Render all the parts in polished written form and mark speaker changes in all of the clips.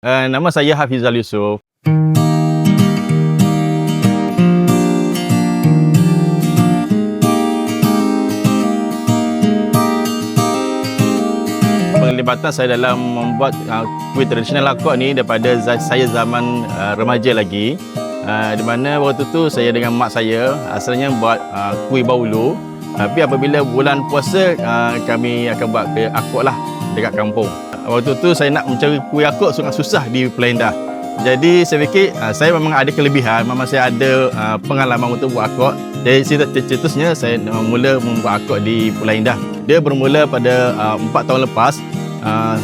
Speaker 1: Nama saya Hafizal Yusof. Penglibatan saya dalam membuat kuih tradisional Akok ni daripada saya zaman remaja lagi. Di mana waktu tu saya dengan mak saya asalnya buat kuih bahulu. Tapi apabila bulan puasa kami akan buat kuih Akok lah dekat kampung. Waktu tu saya nak mencari kuih Akok sangat susah di Pulau Indah. Jadi saya fikir saya memang ada kelebihan, memang saya ada pengalaman untuk buat Akok. Jadi cetusnya saya mula membuat Akok di Pulau Indah. Dia bermula pada 4 tahun lepas.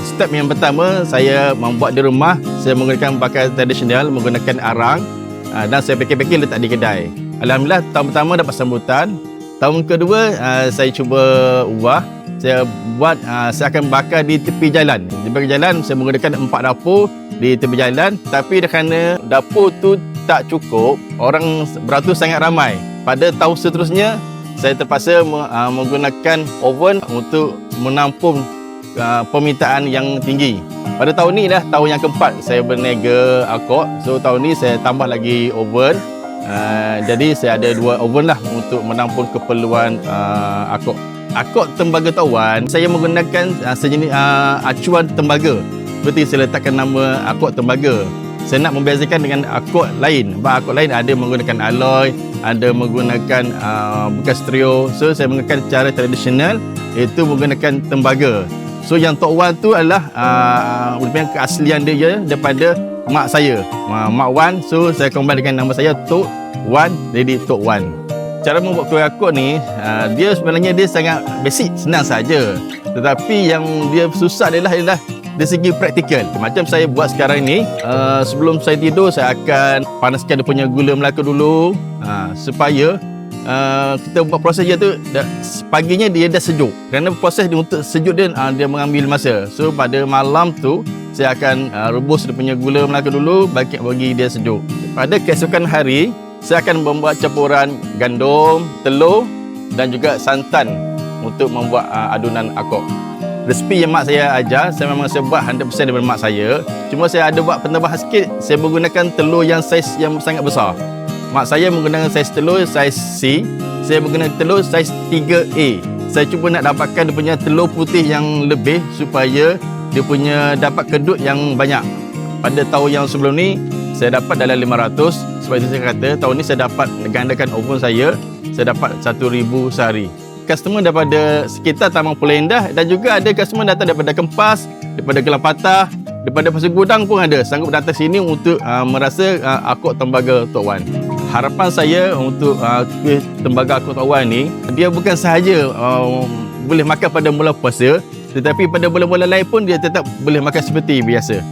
Speaker 1: Step yang pertama saya membuat di rumah. Saya menggunakan bahan tradisional, menggunakan arang dan saya fikir-fikir letak di kedai. Alhamdulillah tahun pertama dapat sambutan. Tahun kedua saya cuba ubah. Saya buat saya akan bakar di tepi jalan. Di tepi jalan saya menggunakan 4 dapur di tepi jalan, tapi kerana dapur tu tak cukup, orang beratus sangat ramai. Pada tahun seterusnya saya terpaksa menggunakan oven untuk menampung permintaan yang tinggi. Pada tahun ni dah tahun yang keempat saya berniaga Akok. So tahun ni saya tambah lagi oven. Jadi saya ada 2 oven lah untuk menampung keperluan Akok. Akok tembaga Tok Wan, saya menggunakan sejenis acuan tembaga. Seperti saya letakkan nama Akok tembaga. Saya nak membezakan dengan Akok lain. Sebab Akok lain ada menggunakan alloy, ada menggunakan bekas trio. So saya menggunakan cara tradisional, iaitu menggunakan tembaga. So yang Tok Wan tu adalah merupakan keaslian dia daripada mak saya, Mak Wan. So saya combine dengan nama saya Tok Wan, jadi Tok Wan. Cara membuat kuih Akok ni, dia sebenarnya dia sangat basic, senang saja. Tetapi yang dia susah adalah dari segi praktikal. Macam saya buat sekarang ni, sebelum saya tidur saya akan panaskan dia punya gula Melaka dulu, supaya kita buat proses dia tu paginya dia dah sejuk. Kerana proses dia untuk sejuk dia mengambil masa. So pada malam tu saya akan rebus dia punya gula Melaka dulu bagi dia sejuk. Pada keesokan hari saya akan membuat campuran gandum, telur dan juga santan untuk membuat adunan Akok. Resipi yang mak saya ajar, saya memang saya buat 100% daripada mak saya. Cuma saya ada buat penambahan sikit, saya menggunakan telur yang saiz yang sangat besar. Mak saya menggunakan saiz telur saiz C, saya menggunakan telur saiz 3A. Saya cuba nak dapatkan dia punya telur putih yang lebih supaya dia punya dapat kedut yang banyak. Pada tahun yang sebelum ni saya dapat dalam 500. Sebab itu saya kata tahun ni saya dapat gandakan oven saya dapat 1,000 sehari. Customer daripada sekitar Taman Pulau Indah dan juga ada customer datang daripada Kempas, daripada Gelang Patah, daripada Pasir Gudang pun ada sanggup datang sini untuk merasa Akok tembaga Tok Wan. Harapan saya untuk kuih tembaga Akok Tok Wan ni, dia bukan sahaja boleh makan pada bulan puasa, tetapi pada bulan-bulan lain pun dia tetap boleh makan seperti biasa.